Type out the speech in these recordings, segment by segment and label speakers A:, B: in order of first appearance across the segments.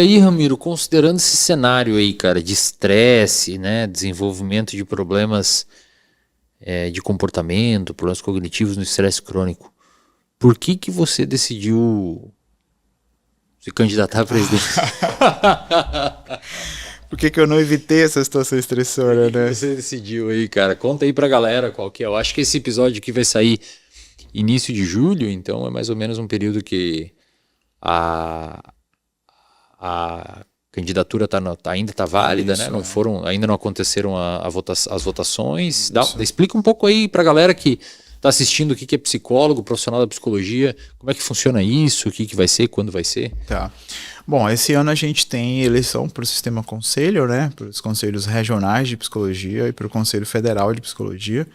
A: E aí, Ramiro, considerando esse cenário aí, cara, de estresse, né, desenvolvimento de problemas de comportamento, problemas cognitivos no estresse crônico, por que você decidiu se candidatar à presidência?
B: Por que que eu não evitei essa situação
A: Por
B: estressora,
A: que
B: né?
A: você decidiu aí, cara? Conta aí pra galera qual que é. Eu acho que esse episódio aqui vai sair início de julho, então é mais ou menos um período que a, a candidatura ainda está válida, né?
B: Isso,
A: Não foram, ainda não aconteceram as votações.
B: isso.
A: Explica um pouco aí para a galera que está assistindo o que é psicólogo, profissional da psicologia, como é que funciona isso, o que vai ser, quando vai ser.
B: Tá. Bom, esse ano a gente tem eleição para o sistema conselho, né? Para os conselhos regionais de psicologia e para o Conselho Federal de Psicologia.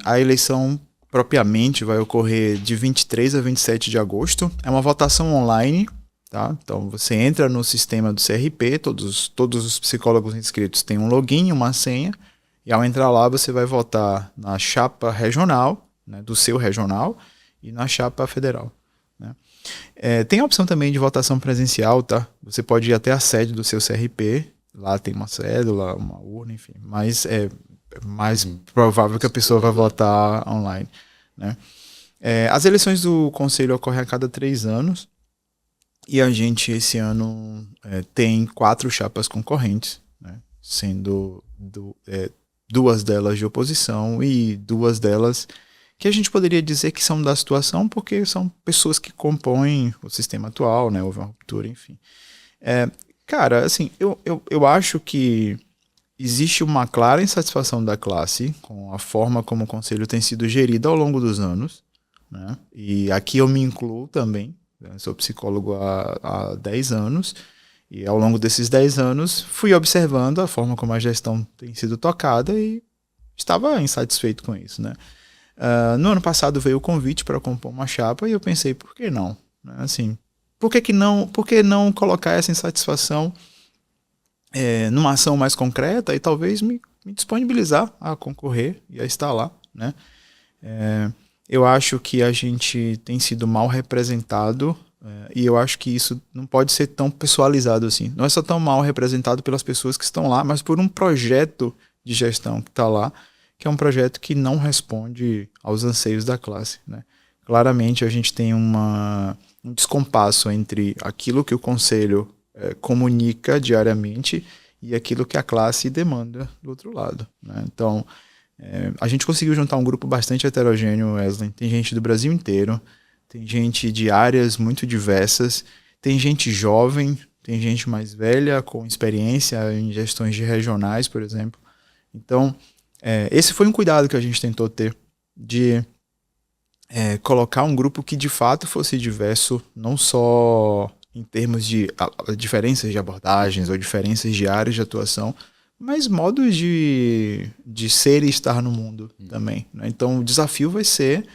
B: A eleição propriamente vai ocorrer de 23 a 27 de agosto. É uma votação online, tá? Então você entra no sistema do CRP, todos os psicólogos inscritos têm um login, uma senha, e ao entrar lá você vai votar na chapa regional, né, do seu regional, e na chapa federal, né? Tem a opção também de votação presencial, tá? Você pode ir até a sede do seu CRP, lá tem uma cédula, uma urna, enfim, mas é mais provável que a pessoa vai votar online, né? As eleições do conselho ocorrem a cada 3 anos e a gente esse ano tem 4 chapas concorrentes, né? Sendo 2 delas de oposição e 2 delas que a gente poderia dizer que são da situação porque são pessoas que compõem o sistema atual, né? Houve uma ruptura, enfim. Cara, assim, eu acho que existe uma clara insatisfação da classe com a forma como o conselho tem sido gerido ao longo dos anos, né? E aqui eu me incluo também, né? Sou psicólogo há 10 anos e ao longo desses 10 anos fui observando a forma como a gestão tem sido tocada e estava insatisfeito com isso, né? No ano passado veio o convite para compor uma chapa e eu pensei, por que não? Assim, por que não colocar essa insatisfação numa ação mais concreta e talvez me disponibilizar a concorrer e a estar lá, né? Eu acho que a gente tem sido mal representado e eu acho que isso não pode ser tão pessoalizado assim. Não é só tão mal representado pelas pessoas que estão lá, mas por um projeto de gestão que está lá, que é um projeto que não responde aos anseios da classe, né? Claramente a gente tem um descompasso entre aquilo que o conselho comunica diariamente e aquilo que a classe demanda do outro lado, né? Então, a gente conseguiu juntar um grupo bastante heterogêneo, Wesley. Tem gente do Brasil inteiro, tem gente de áreas muito diversas, tem gente jovem, tem gente mais velha, com experiência em gestões de regionais, por exemplo. Então, esse foi um cuidado que a gente tentou ter, de colocar um grupo que de fato fosse diverso, não só em termos de diferenças de abordagens ou diferenças de áreas de atuação, mas modos de ser e estar no mundo também, né? Então o desafio vai ser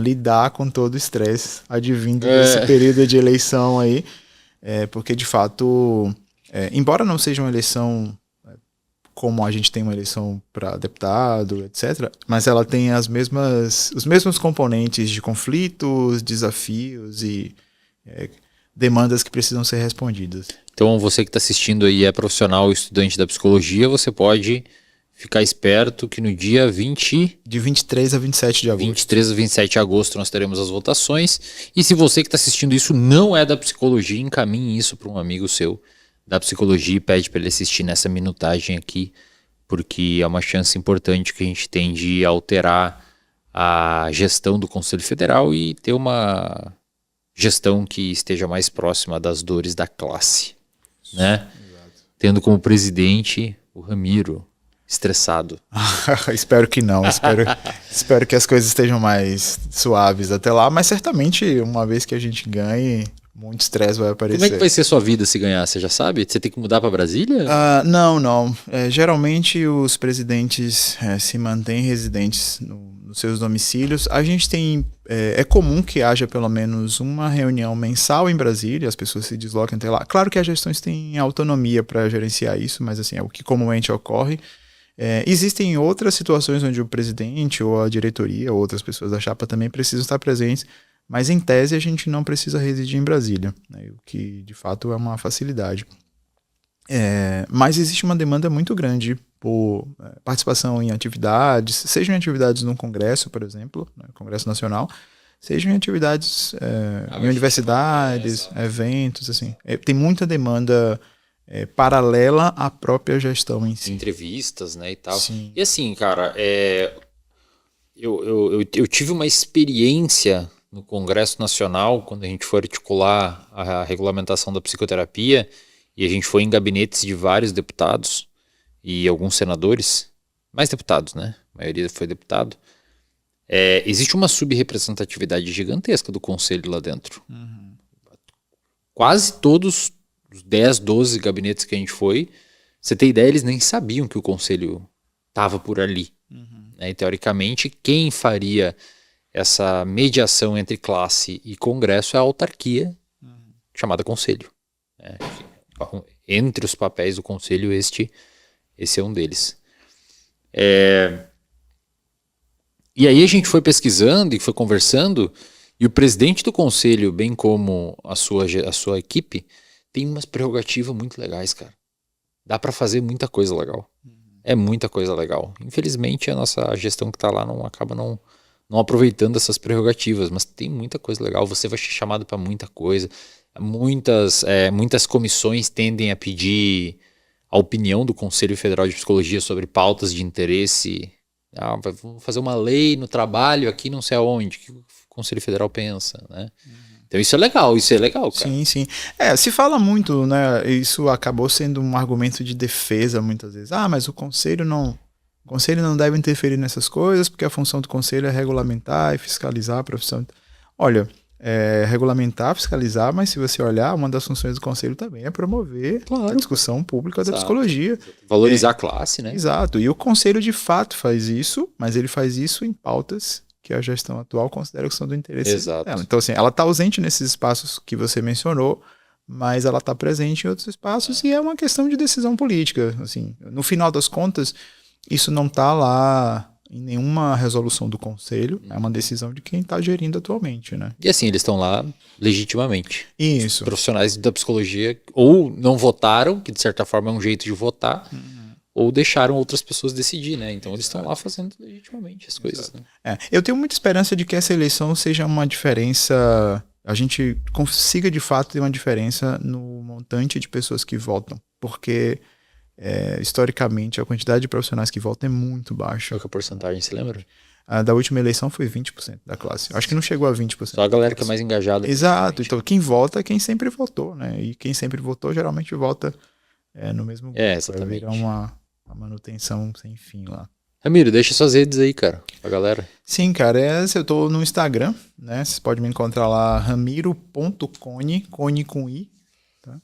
B: lidar com todo o estresse advindo desse período de eleição aí, porque de fato, embora não seja uma eleição como a gente tem uma eleição para deputado, etc., mas ela tem os mesmos componentes de conflitos, desafios e demandas que precisam ser respondidas.
A: Então, você que está assistindo aí é profissional ou estudante da psicologia, você pode ficar esperto que no dia 20...
B: De 23 a 27 de agosto.
A: 23 a 27 de agosto nós teremos as votações. E se você que está assistindo isso não é da psicologia, encaminhe isso para um amigo seu da psicologia e pede para ele assistir nessa minutagem aqui, porque é uma chance importante que a gente tem de alterar a gestão do Conselho Federal e ter uma gestão que esteja mais próxima das dores da classe, né?
B: Exato.
A: Tendo como presidente o Ramiro, estressado.
B: Espero que não, espero que as coisas estejam mais suaves até lá, mas certamente uma vez que a gente ganhe, muito estresse vai aparecer.
A: Como é que vai ser sua vida se ganhar? Você já sabe? Você tem que mudar para Brasília?
B: Não. Geralmente os presidentes se mantêm residentes nos seus domicílios. A gente tem... É comum que haja pelo menos uma reunião mensal em Brasília, as pessoas se desloquem até lá. Claro que as gestões têm autonomia para gerenciar isso, mas assim, é o que comumente ocorre. Existem outras situações onde o presidente ou a diretoria ou outras pessoas da chapa também precisam estar presentes, Mas, em tese, a gente não precisa residir em Brasília, né, o que, de fato, é uma facilidade. Mas existe uma demanda muito grande por participação em atividades, sejam em atividades no Congresso, por exemplo, né, Congresso Nacional, sejam em atividades em universidades, eventos, assim. Tem muita demanda paralela à própria gestão em si.
A: Entrevistas, né, e tal.
B: Sim.
A: E assim, cara, eu tive uma experiência no Congresso Nacional, quando a gente foi articular a regulamentação da psicoterapia, e a gente foi em gabinetes de vários deputados e alguns senadores, mais deputados, né? A maioria foi deputado. Existe uma subrepresentatividade gigantesca do conselho lá dentro.
B: Uhum.
A: Quase todos os 10, 12 gabinetes que a gente foi, você tem ideia, eles nem sabiam que o conselho estava por ali.
B: Uhum.
A: E, teoricamente, quem faria essa mediação entre classe e congresso é a autarquia, chamada conselho. Entre os papéis do conselho, esse é um deles. E aí a gente foi pesquisando e foi conversando, e o presidente do conselho, bem como a sua equipe, tem umas prerrogativas muito legais, cara. Dá para fazer muita coisa legal. É muita coisa legal. Infelizmente, a nossa gestão que está lá acaba não aproveitando essas prerrogativas, mas tem muita coisa legal. Você vai ser chamado para muita coisa. Muitas comissões tendem a pedir a opinião do Conselho Federal de Psicologia sobre pautas de interesse. Vamos fazer uma lei no trabalho aqui não sei aonde. O que o Conselho Federal pensa, né? Então isso é legal, cara.
B: Sim, sim. Se fala muito, né? Isso acabou sendo um argumento de defesa muitas vezes. Mas o conselho não deve interferir nessas coisas, porque a função do conselho é regulamentar e fiscalizar a profissão. Olha, regulamentar, fiscalizar, mas se você olhar, uma das funções do conselho também é promover a discussão pública da psicologia.
A: Valorizar a classe, né?
B: Exato. E o conselho de fato faz isso, mas ele faz isso em pautas que a gestão atual considera que são do interesse dela. Então, assim, ela está ausente nesses espaços que você mencionou, mas ela está presente em outros espaços e é uma questão de decisão política. Assim, no final das contas, isso não está lá em nenhuma resolução do conselho, é uma decisão de quem está gerindo atualmente, né?
A: E assim, eles estão lá legitimamente.
B: Isso.
A: Os profissionais da psicologia ou não votaram, que de certa forma é um jeito de votar, ou deixaram outras pessoas decidir, né? Então eles estão lá fazendo legitimamente as coisas. Né?
B: Eu tenho muita esperança de que essa eleição seja uma diferença, a gente consiga de fato ter uma diferença no montante de pessoas que votam, porque historicamente a quantidade de profissionais que votam é muito baixa.
A: Qual que é a porcentagem, você lembra?
B: A da última eleição foi 20% da classe. Acho que não chegou a 20%.
A: Só a galera que é mais engajada.
B: Exato. Então quem vota é quem sempre votou, né? E quem sempre votou geralmente vota no mesmo grupo.
A: Exatamente.
B: Vai virar uma manutenção sem fim lá.
A: Ramiro, deixa suas redes aí, cara, pra galera.
B: Sim, cara, eu tô no Instagram, né? Você pode me encontrar lá, ramiro.cone, cone com i, tá?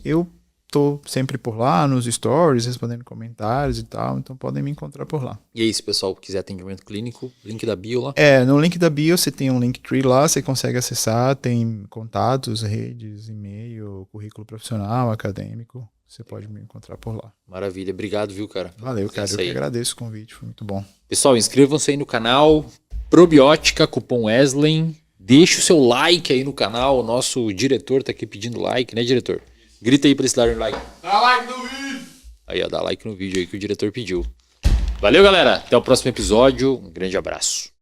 B: Eu tô sempre por lá, nos stories, respondendo comentários e tal, então podem me encontrar por lá.
A: E aí, se o pessoal quiser atendimento clínico, link da bio lá?
B: No link da bio você tem um Linktree lá, você consegue acessar, tem contatos, redes, e-mail, currículo profissional, acadêmico. Você pode me encontrar por lá.
A: Maravilha. Obrigado, viu, cara?
B: Valeu, cara. Eu que agradeço o convite. Foi muito bom.
A: Pessoal, inscrevam-se aí no canal. Probiótica, cupom Wesley. Deixa o seu like aí no canal. O nosso diretor tá aqui pedindo like, né, diretor? Grita aí pra eles darem like.
C: Dá like no vídeo!
A: Aí, ó, dá like no vídeo aí que o diretor pediu. Valeu, galera. Até o próximo episódio. Um grande abraço.